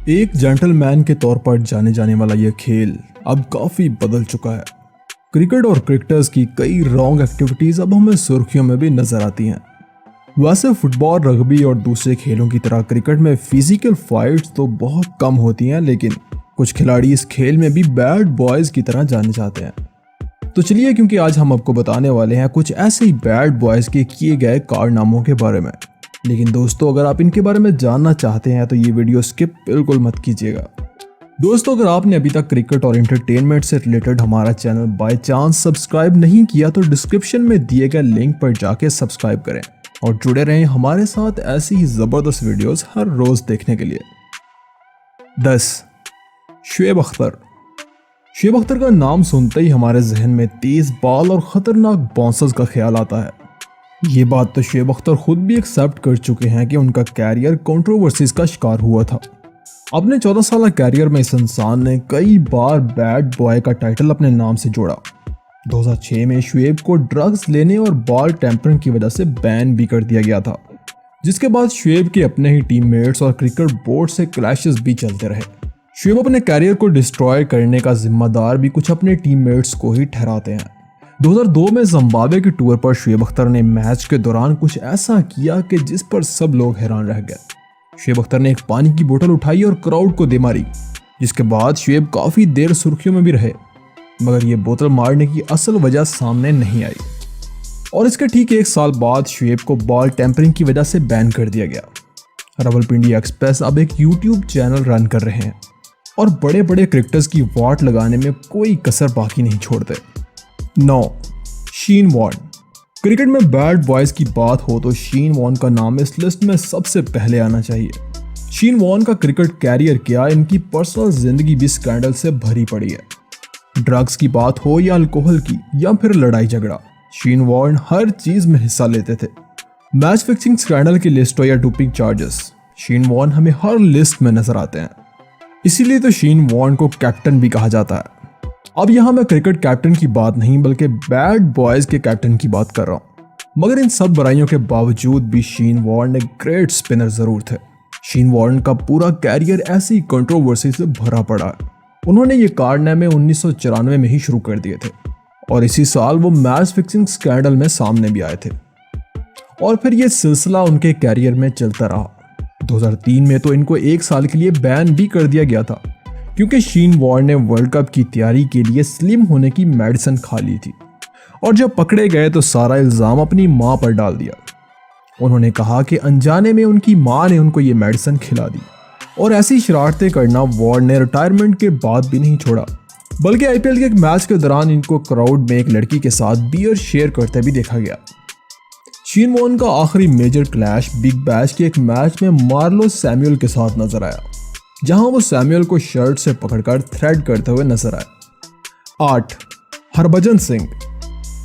एक जेंटलमैन के तौर पर जाने जाने वाला यह खेल अब काफ़ी बदल चुका है। क्रिकेट और क्रिकेटर्स की कई रॉन्ग एक्टिविटीज़ अब हमें सुर्खियों में भी नजर आती हैं। वैसे फुटबॉल, रग्बी और दूसरे खेलों की तरह क्रिकेट में फिजिकल फाइट्स तो बहुत कम होती हैं, लेकिन कुछ खिलाड़ी इस खेल में भी बैड बॉयज़ की तरह जाने जाते हैं। तो चलिए, क्योंकि आज हम आपको बताने वाले हैं कुछ ऐसे ही बैड बॉयज़ के किए गए कारनामों के बारे में। लेकिन दोस्तों, अगर आप इनके बारे में जानना चाहते हैं तो ये वीडियो स्किप बिल्कुल मत कीजिएगा। दोस्तों, अगर आपने अभी तक क्रिकेट और एंटरटेनमेंट से रिलेटेड हमारा चैनल बाय चांस सब्सक्राइब नहीं किया तो डिस्क्रिप्शन में दिए गए लिंक पर जाके सब्सक्राइब करें और जुड़े रहें हमारे साथ ऐसी ही ज़बरदस्त वीडियोस हर रोज़ देखने के लिए। 10. शुएब अख्तर। शुएब अख्तर का नाम सुनते ही हमारे जहन में तेज बॉल और ख़तरनाक बाउंसर्स का ख्याल आता है। ये बात तो शुएब अख्तर खुद भी एक्सेप्ट कर चुके हैं कि उनका कैरियर कंट्रोवर्सीज का शिकार हुआ था। अपने 14 साल कैरियर में इस इंसान ने कई बार बैड बॉय का टाइटल अपने नाम से जोड़ा। 2006 में शुएब को ड्रग्स लेने और बॉल टेम्परिंग की वजह से बैन भी कर दिया गया था, जिसके बाद शुएब के अपने ही टीममेट्स और क्रिकेट बोर्ड से क्लैशेस भी चलते रहे। शुएब अपने कैरियर को डिस्ट्रॉय करने का जिम्मेदार भी कुछ अपने टीममेट्स को ही ठहराते हैं। 2002 में जिम्बाब्वे के टूर पर शुएब अख्तर ने मैच के दौरान कुछ ऐसा किया कि जिस पर सब लोग हैरान रह गए। शुएब अख्तर ने एक पानी की बोतल उठाई और क्राउड को दे मारी, जिसके बाद शुएब काफ़ी देर सुर्खियों में भी रहे, मगर ये बोतल मारने की असल वजह सामने नहीं आई। और इसके ठीक 1 साल बाद शुएब को बॉल टेम्परिंग की वजह से बैन कर दिया गया। रावलपिंडी एक्सप्रेस अब एक यूट्यूब चैनल रन कर रहे हैं और बड़े बड़े क्रिकेटर्स की वाट लगाने में कोई कसर बाकी नहीं छोड़ते। 9. शीन वॉर्न। क्रिकेट में बैड बॉयज़ की बात हो तो शीन वॉर्न का नाम इस लिस्ट में सबसे पहले आना चाहिए। शीन वॉर्न का क्रिकेट कैरियर क्या, इनकी पर्सनल जिंदगी भी स्कैंडल से भरी पड़ी है। ड्रग्स की बात हो या अल्कोहल की या फिर लड़ाई झगड़ा, शीन वॉर्न हर चीज में हिस्सा लेते थे। मैच फिक्सिंग स्कैंडल की लिस्ट हो या डोपिंग चार्जेस, शीन वॉर्न हमें हर लिस्ट में नजर आते हैं। इसीलिए तो शीन वॉर्न को कैप्टन भी कहा जाता है। अब यहाँ मैं क्रिकेट कैप्टन की बात नहीं बल्कि बैड बॉयज़ के कैप्टन की बात कर रहा हूँ। मगर इन सब बुराइयों के बावजूद भी शीन वॉर्न एक ग्रेट स्पिनर जरूर थे। शीन वॉर्न का पूरा कैरियर ऐसी कंट्रोवर्सी से भरा पड़ा है। उन्होंने ये कारनामे 1994 में ही शुरू कर दिए थे और इसी साल वो मैच फिक्सिंग स्कैंडल में सामने भी आए थे और फिर ये सिलसिला उनके कैरियर में चलता रहा। 2003 में तो इनको 1 साल के लिए बैन भी कर दिया गया था, क्योंकि शीन वॉर्न ने वर्ल्ड कप की तैयारी के लिए स्लिम होने की मेडिसिन खा ली थी और जब पकड़े गए तो सारा इल्ज़ाम अपनी मां पर डाल दिया। उन्होंने कहा कि अनजाने में उनकी मां ने उनको ये मेडिसिन खिला दी और ऐसी शरारतें करना वॉर्न ने रिटायरमेंट के बाद भी नहीं छोड़ा, बल्कि आईपीएल के एक मैच के दौरान इनको क्राउड में एक लड़की के साथ बियर शेयर करते भी देखा गया। शीन वॉर्न का आखिरी मेजर क्लैश बिग बैश के एक मैच में मार्लो सैमुअल के साथ नजर आया, जहां वो सैमुअल को शर्ट से पकड़कर थ्रेड करते हुए नजर आए। 8. हरभजन सिंह।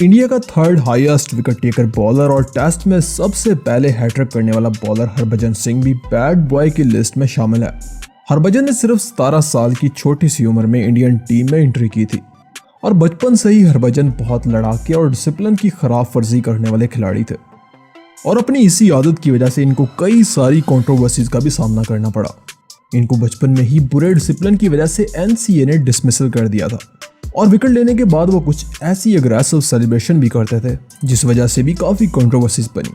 इंडिया का 3rd highest wicket taker bowler और टेस्ट में सबसे पहले हैट्रिक करने वाला बॉलर हरभजन सिंह भी बैड बॉय की लिस्ट में शामिल है। हरभजन ने सिर्फ 17 साल की छोटी सी उम्र में इंडियन टीम में एंट्री की थी और बचपन से ही हरभजन बहुत लड़ाके और डिसिप्लिन की खराब फर्जी करने वाले खिलाड़ी थे और अपनी इसी आदत की वजह से इनको कई सारी कंट्रोवर्सीज का भी सामना करना पड़ा। इनको बचपन में ही बुरे डिसिप्लिन की वजह से एनसीए ने डिसमिसल कर दिया था और विकेट लेने के बाद वो कुछ ऐसी अग्रेसिव सेलिब्रेशन भी करते थे जिस वजह से भी काफ़ी कंट्रोवर्सीज बनी,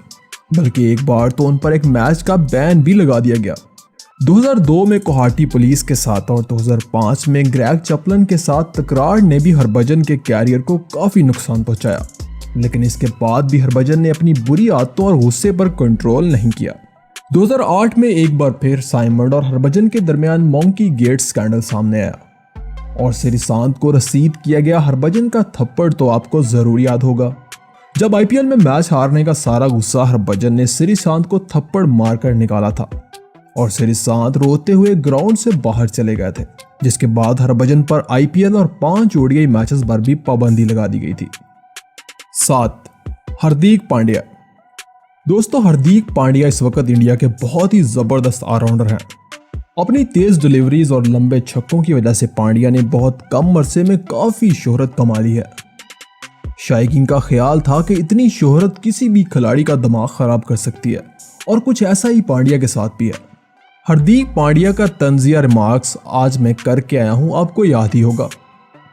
बल्कि एक बार तो उन पर एक मैच का बैन भी लगा दिया गया। 2002 में गुवाहाटी पुलिस के साथ और 2005 में ग्रेग चैपलन के साथ तकरार ने भी हरभजन के कैरियर को काफ़ी नुकसान पहुंचाया, लेकिन इसके बाद भी हरभजन ने अपनी बुरी आदतों और गुस्से पर कंट्रोल नहीं किया। 2008 में एक बार फिर साइमंड और हरभजन के दरमियान मॉन्की गेट स्कैंडल सामने आया और श्रीशांत को रसीद किया गया हरभजन का थप्पड़ तो आपको जरूर याद होगा, जब आईपीएल में मैच हारने का सारा गुस्सा हरभजन ने श्रीशांत को थप्पड़ मारकर निकाला था और श्रीशांत रोते हुए ग्राउंड से बाहर चले गए थे, जिसके बाद हरभजन पर आईपीएल और 5 ओडीआई मैचेस पर भी पाबंदी लगा दी गई थी। 7. हार्दिक पांड्या। दोस्तों, हार्दिक पांड्या इस वक्त इंडिया के बहुत ही जबरदस्त ऑलराउंडर हैं। अपनी तेज डिलीवरीज और लंबे छक्कों की वजह से पांड्या ने बहुत कम अरसे में काफी शोहरत कमा ली है। शायकीन का ख्याल था कि इतनी शोहरत किसी भी खिलाड़ी का दिमाग खराब कर सकती है और कुछ ऐसा ही पांड्या के साथ भी है। हार्दिक पांड्या का तंजिया रिमार्क्स आज मैं करके आया हूं, आपको याद ही होगा,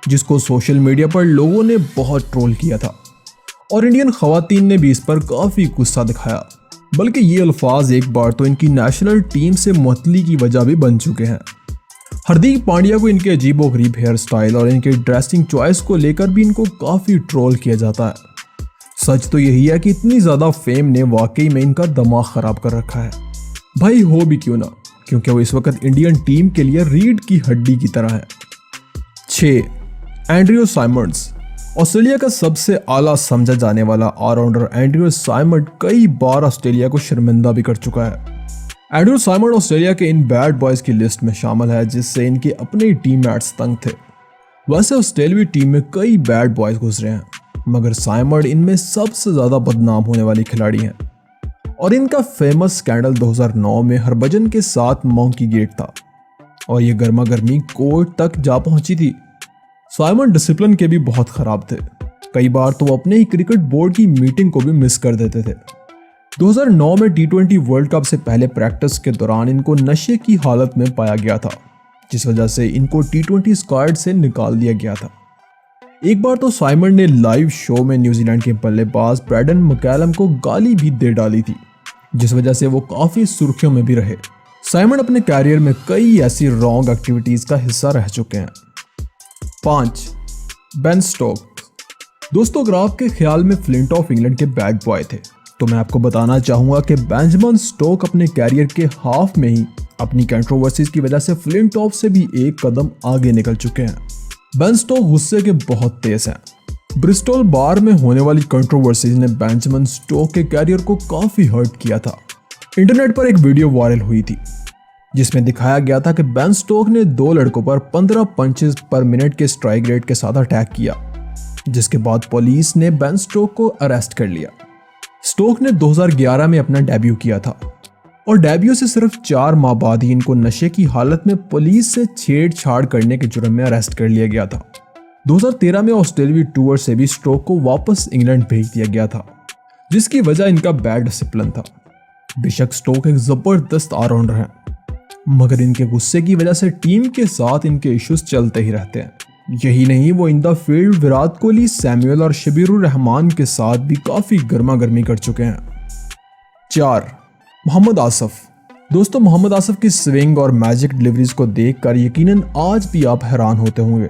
जिसको सोशल मीडिया पर लोगों ने बहुत ट्रोल किया था और इंडियन खवातीन ने भी इस पर काफ़ी गुस्सा दिखाया। बल्कि ये अल्फाज एक बार तो इनकी नेशनल टीम से मुअत्तली की वजह भी बन चुके हैं। हार्दिक पांड्या को इनके अजीबोगरीब हेयर स्टाइल और इनके ड्रेसिंग चॉइस को लेकर भी इनको काफ़ी ट्रोल किया जाता है। सच तो यही है कि इतनी ज़्यादा फेम ने वाकई में इनका दिमाग ख़राब कर रखा है। भाई हो भी क्यों ना, क्योंकि वो इस वक्त इंडियन टीम के लिए रीढ़ की हड्डी की तरह है। 6. Andrew Symonds. ऑस्ट्रेलिया का सबसे आला समझा जाने वाला ऑलराउंडर एंड्रयू साइमंड कई बार ऑस्ट्रेलिया को शर्मिंदा भी कर चुका है। एंड्रयू साइमंड ऑस्ट्रेलिया के इन बैड बॉयज की लिस्ट में शामिल है, जिससे इनके अपने टीममेट्स तंग थे। वैसे ऑस्ट्रेलियाई टीम में कई बैड बॉयज गुजरे हैं, मगर साइमंड इनमें सबसे ज़्यादा बदनाम होने वाली खिलाड़ी हैं। और इनका फेमस स्कैंडल 2009 में हरभजन के साथ मॉन्की गेट था और ये गर्मा गर्मी कोर्ट तक जा पहुंची थी। साइमंड डिसिप्लिन के भी बहुत ख़राब थे। कई बार तो वो अपने ही क्रिकेट बोर्ड की मीटिंग को भी मिस कर देते थे। 2009 में T20 वर्ल्ड कप से पहले प्रैक्टिस के दौरान इनको नशे की हालत में पाया गया था, जिस वजह से इनको T20 स्क्वाड से निकाल दिया गया था। एक बार तो साइमंड ने लाइव शो में न्यूजीलैंड के बल्लेबाज ब्रैडन मैकलम को गाली भी दे डाली थी, जिस वजह से वो काफ़ी सुर्खियों में भी रहे। साइमंड अपने कैरियर में कई ऐसी रॉन्ग एक्टिविटीज़ का हिस्सा रह चुके हैं। 5. Ben Stokes. दोस्तों, अगर आपके ख्याल में फ्लिंटॉफ इंग्लैंड के बैड बॉय थे, तो मैं आपको बताना चाहूँगा कि बेंजामिन स्टोक अपने कैरियर के हाफ में ही अपनी कंट्रोवर्सीज की वजह से फ्लिंटॉफ से भी एक कदम आगे निकल चुके हैं। बेन स्टोक गुस्से के बहुत तेज हैं। ब्रिस्टल बार में होने वाली कंट्रोवर्सीज ने बेंजामिन स्टोक के कैरियर को काफ़ी हर्ट किया था। इंटरनेट पर एक वीडियो वायरल हुई थी, जिसमें दिखाया गया था कि बेन स्टोक ने 2 लड़कों पर 15 पंचेस पर मिनट के स्ट्राइक रेट के साथ अटैक किया, जिसके बाद पुलिस ने बेन स्टोक को अरेस्ट कर लिया। स्टोक ने 2011 में अपना डेब्यू किया था और डेब्यू से सिर्फ 4 माह बाद ही इनको नशे की हालत में पुलिस से छेड़छाड़ करने के जुर्म में अरेस्ट कर लिया गया था। 2013 में ऑस्ट्रेलियाई टूर से भी स्टोक को वापस इंग्लैंड भेज दिया गया था, जिसकी वजह इनका बैड डिसिप्लिन था। बेशक स्टोक एक जबरदस्त ऑलराउंडर हैं, मगर इनके गुस्से की वजह से टीम के साथ इनके इश्यूज चलते ही रहते हैं। यही नहीं, वो in the field Virat Kohli, Samuel और शबीरुर रहमान के साथ भी काफ़ी गर्मा गर्मी कर चुके हैं। 4. मोहम्मद आसिफ। दोस्तों, मोहम्मद आसिफ की स्विंग और मैजिक डिलीवरीज को देखकर यकीनन आज भी आप हैरान होते होंगे,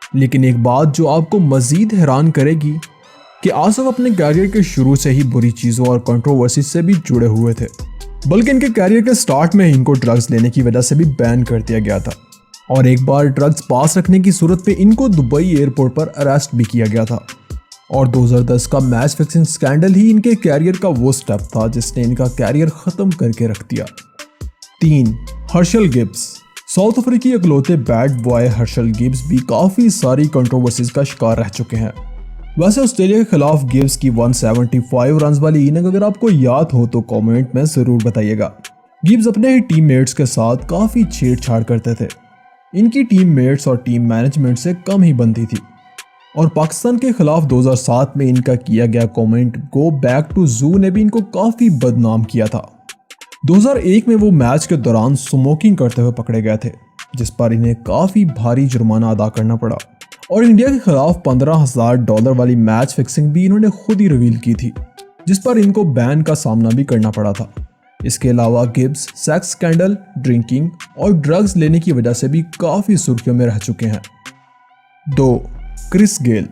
लेकिन एक बात जो आपको मजीद हैरान करेगी कि आसिफ अपने कैरियर के शुरू से ही बुरी चीज़ों और कंट्रोवर्सी से भी जुड़े हुए थे। बल्कि इनके कैरियर के स्टार्ट में ही इनको ड्रग्स लेने की वजह से भी बैन कर दिया गया था और एक बार ड्रग्स पास रखने की सूरत पे इनको दुबई एयरपोर्ट पर अरेस्ट भी किया गया था। और 2010 का मैच फिक्सिंग स्कैंडल ही इनके कैरियर का वो स्टेप था जिसने इनका कैरियर ख़त्म करके रख दिया। 3. Herschelle Gibbs. साउथ अफ्रीकी इकलौते बैड बॉय हर्शल गिब्स भी काफ़ी सारी कंट्रोवर्सीज का शिकार रह चुके हैं। वैसे ऑस्ट्रेलिया के खिलाफ गिब्स की 175 रन वाली इनिंग अगर आपको याद हो तो कमेंट में ज़रूर बताइएगा। गिब्स अपने ही टीममेट्स के साथ काफ़ी छेड़छाड़ करते थे। इनकी टीममेट्स और टीम मैनेजमेंट से कम ही बनती थी और पाकिस्तान के खिलाफ 2007 में इनका किया गया कमेंट गो बैक टू जू ने भी इनको काफ़ी बदनाम किया था। 2001 में वो मैच के दौरान स्मोकिंग करते हुए पकड़े गए थे, जिस पर इन्हें काफ़ी भारी जुर्माना अदा करना पड़ा और इंडिया के खिलाफ $15,000 वाली मैच फिक्सिंग भी इन्होंने खुद ही रिवील की थी, जिस पर इनको बैन का सामना भी करना पड़ा था। इसके अलावा गिब्स सेक्स स्कैंडल, ड्रिंकिंग और ड्रग्स लेने की वजह से भी काफ़ी सुर्खियों में रह चुके हैं। 2. Chris Gayle.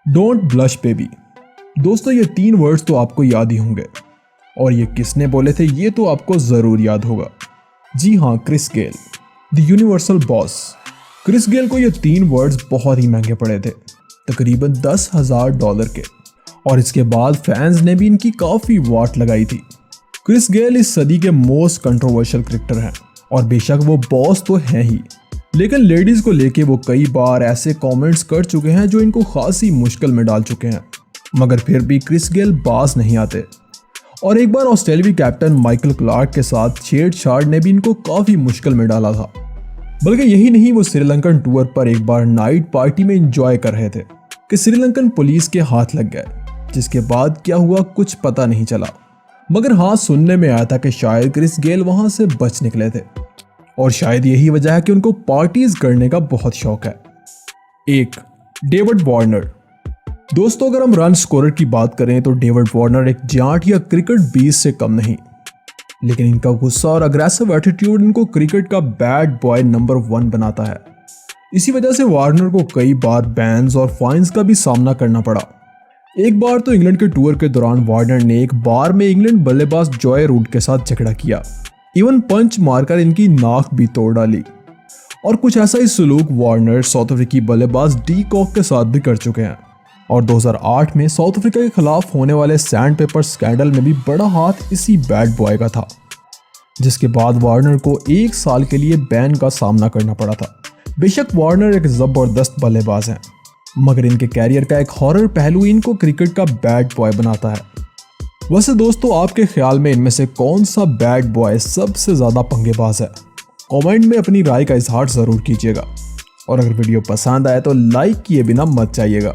Don't blush baby. दोस्तों, ये 3 वर्ड्स तो आपको याद ही होंगे और ये किसने बोले थे ये तो आपको ज़रूर याद होगा। जी हाँ, Chris Gayle, the universal boss. Chris Gayle को ये 3 वर्ड्स बहुत ही महंगे पड़े थे, तकरीबन $10,000 के, और इसके बाद फैंस ने भी इनकी काफ़ी वाट लगाई थी। क्रिस गेल इस सदी के मोस्ट कंट्रोवर्शियल क्रिकेटर हैं और बेशक वो बॉस तो हैं ही, लेकिन लेडीज़ को लेके वो कई बार ऐसे कमेंट्स कर चुके हैं जो इनको खासी मुश्किल में डाल चुके हैं, मगर फिर भी क्रिस गेल बाज नहीं आते। और एक बार ऑस्ट्रेलियाई कैप्टन माइकल क्लार्क के साथ छेड़छाड़ ने भी इनको काफ़ी मुश्किल में डाला था। बल्कि यही नहीं, वो श्रीलंकन टूर पर एक बार नाइट पार्टी में एंजॉय कर रहे थे कि श्रीलंकन पुलिस के हाथ लग गए, जिसके बाद क्या हुआ कुछ पता नहीं चला। मगर हाँ, सुनने में आया था कि शायद क्रिस गेल वहां से बच निकले थे और शायद यही वजह है कि उनको पार्टीज करने का बहुत शौक है। 1. David Warner. दोस्तों, अगर हम रन स्कोरर की बात करें तो डेविड वार्नर एक जाट या क्रिकेट बीस से कम नहीं, लेकिन इनका गुस्सा और अग्रेसिव एटीट्यूड इनको क्रिकेट का बैड बॉय नंबर 1 बनाता है। इसी वजह से वार्नर को कई बार बैन्स और फाइन्स का भी सामना करना पड़ा। एक बार तो इंग्लैंड के टूर के दौरान वार्नर ने एक बार में इंग्लैंड बल्लेबाज जॉय रूट के साथ झगड़ा किया, इवन पंच मारकर इनकी नाक भी तोड़ डाली। और कुछ ऐसा ही सलूक वार्नर साउथ अफ्रीकी बल्लेबाज डी कॉक के साथ भी कर चुके हैं। और 2008 में साउथ अफ्रीका के खिलाफ होने वाले सैंड पेपर स्कैंडल में भी बड़ा हाथ इसी बैड बॉय का था, जिसके बाद वार्नर को 1 साल के लिए बैन का सामना करना पड़ा था। बेशक वार्नर एक जबरदस्त बल्लेबाज हैं, मगर इनके कैरियर का एक हॉरर पहलू इनको क्रिकेट का बैड बॉय बनाता है। वैसे दोस्तों, आपके ख्याल में इनमें से कौन सा बैड बॉय सबसे ज़्यादा पंगेबाज है? कमेंट में अपनी राय का इजहार ज़रूर कीजिएगा और अगर वीडियो पसंद आए तो लाइक किए बिना मत जाइएगा।